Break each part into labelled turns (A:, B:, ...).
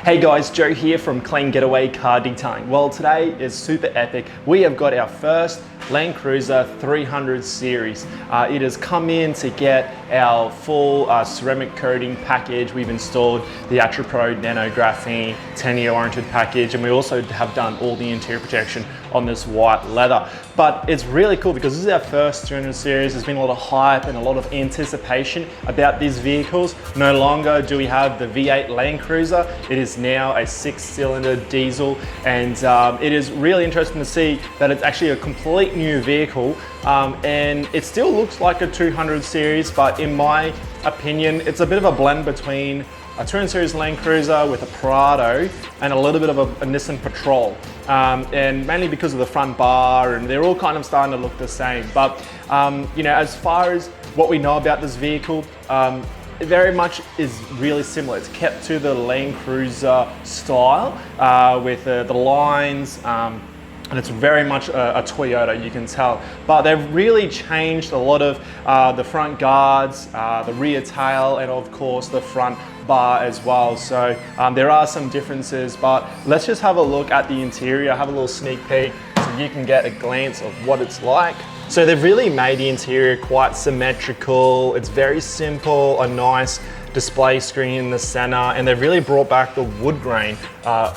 A: Hey guys, Joe here from Clean Getaway Car Detailing. Well, today is super epic. We have got our first LandCruiser 300 series. It has come in to get our full ceramic coating package. We've installed the Atri Pro Nano Graphene 10-year warranted package, and we also have done all the interior protection on this white leather. But it's really cool because this is our first 300 series. There's been a lot of hype and a lot of anticipation about these vehicles. No longer do we have the V8 LandCruiser. It is now a 6-cylinder diesel, and it is really interesting to see that it's actually a complete new vehicle, and it still looks like a 200 series, but in my opinion, it's a bit of a blend between a 200 series LandCruiser with a Prado and a little bit of a Nissan Patrol, and mainly because of the front bar, and they're all kind of starting to look the same. But you know, as far as what we know about this vehicle, it very much is really similar. It's kept to the LandCruiser style with the lines, and it's very much a Toyota, you can tell. But they've really changed a lot of the front guards, the rear tail, and of course the front bar as well. So there are some differences, but let's just have a look at the interior, have a little sneak peek so you can get a glance of what it's like. So they've really made the interior quite symmetrical. It's very simple, a nice display screen in the center, and they've really brought back the wood grain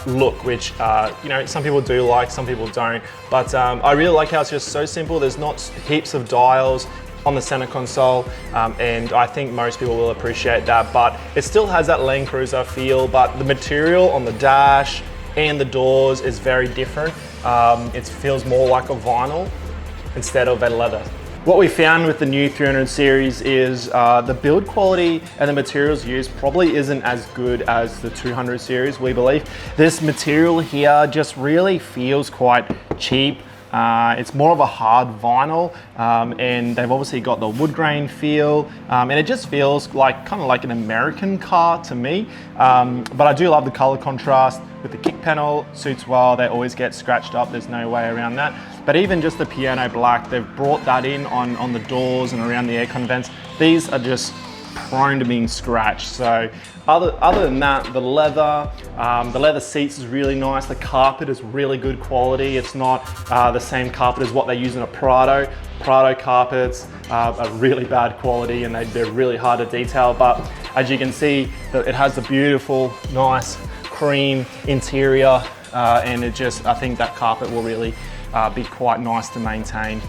A: look, which you know, some people do like, some people don't. But I really like how it's just so simple. There's not heaps of dials on the center console, and I think most people will appreciate that. But it still has that LandCruiser feel, but the material on the dash and the doors is very different. It feels more like a vinyl instead of a leather. What we found with the new 300 series is the build quality and the materials used probably isn't as good as the 200 series, we believe. This material here just really feels quite cheap. It's more of a hard vinyl, and they've obviously got the wood grain feel, and it just feels like kind of like an American car to me. But I do love the color contrast with the kick panel, suits well. They always get scratched up, there's no way around that. But even just the piano black, they've brought that in on the doors and around the aircon vents. These are just prone to being scratched. So other than that, the leather seats is really nice. The carpet is really good quality. It's not the same carpet as what they use in a Prado. Prado carpets are really bad quality, and they're really hard to detail. But as you can see, it has the beautiful, nice cream interior, and it just, I think that carpet will really be quite nice to maintain.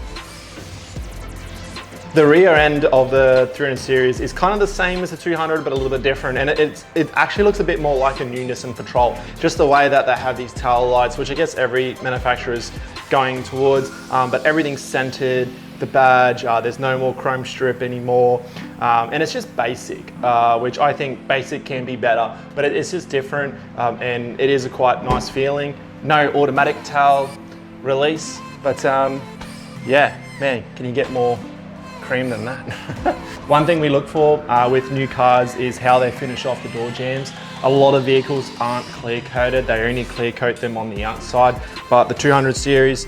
A: The rear end of the 300 series is kind of the same as the 200, but a little bit different, and it actually looks a bit more like a new Nissan Patrol. Just the way that they have these tail lights, which I guess every manufacturer is going towards, but everything's centered, the badge, there's no more chrome strip anymore, and it's just basic, which I think basic can be better, but it's just different, and it is a quite nice feeling. No automatic tail release, but yeah, man, can you get more cream than that? One thing we look for with new cars is how they finish off the door jambs. A lot of vehicles aren't clear coated, they only clear coat them on the outside, but the 200 series,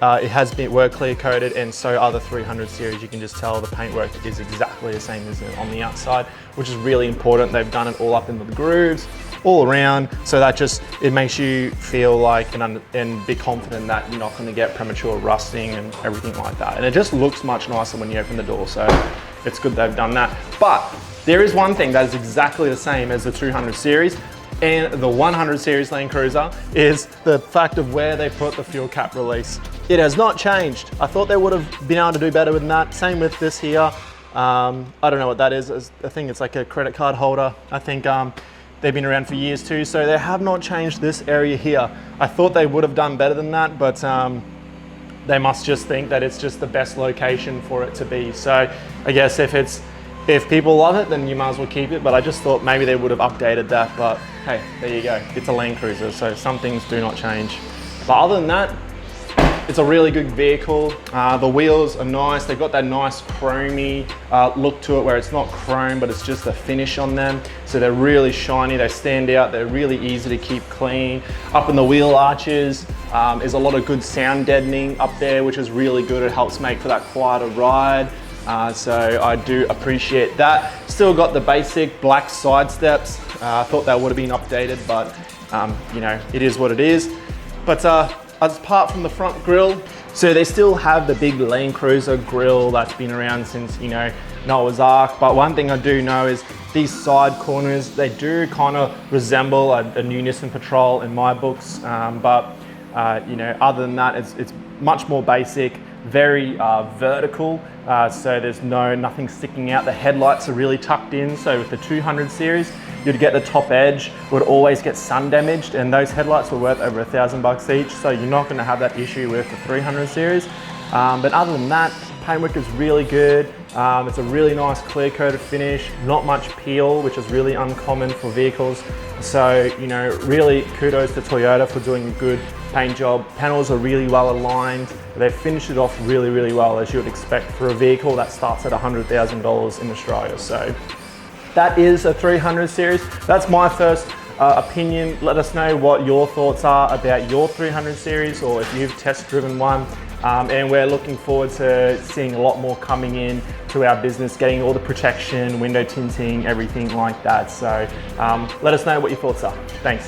A: it has been clear coated, and so are the 300 series. You can just tell the paintwork is exactly the same as on the outside, which is really important. They've done it all up into the grooves, all around, so that just, it makes you feel like and be confident that you're not going to get premature rusting and everything like that. And it just looks much nicer when you open the door, so it's good they've done that. But there is one thing that is exactly the same as the 200 series and the 100 series LandCruiser, is the fact of where they put the fuel cap release. It has not changed. I thought they would have been able to do better than that. Same with this here. I don't know what that is. I think it's like a credit card holder. I think they've been around for years too, so they have not changed this area here. I thought they would have done better than that, but they must just think that it's just the best location for it to be. So I guess if people love it, then you might as well keep it, but I just thought maybe they would have updated that. But hey, there you go. It's a LandCruiser, so some things do not change. But other than that, it's a really good vehicle. The wheels are nice. They've got that nice chromy look to it, where it's not chrome, but it's just the finish on them. So they're really shiny, they stand out, they're really easy to keep clean. Up in the wheel arches is a lot of good sound deadening up there, which is really good. It helps make for that quieter ride. So I do appreciate that. Still got the basic black side steps I thought that would have been updated, but you know, it is what it is. But apart from the front grille, so they still have the big LandCruiser grille that's been around since, you know, Noah's Ark. But one thing I do know is these side corners, they do kind of resemble a new Nissan Patrol in my books. You know, other than that, it's much more basic, very vertical. So there's nothing sticking out. The headlights are really tucked in. So with the 200 series, you'd get the top edge, would always get sun damaged, and those headlights were worth over $1,000 each. So you're not gonna have that issue with the 300 series. But other than that, paintwork is really good. It's a really nice clear coated finish, not much peel, which is really uncommon for vehicles. So, you know, really kudos to Toyota for doing a good paint job. Panels are really well aligned. They've finished it off really, really well, as you would expect for a vehicle that starts at $100,000 in Australia. So that is a 300 series. That's my first opinion. Let us know what your thoughts are about your 300 series, or if you've test driven one. And we're looking forward to seeing a lot more coming in to our business, getting all the protection, window tinting, everything like that. So let us know what your thoughts are. Thanks.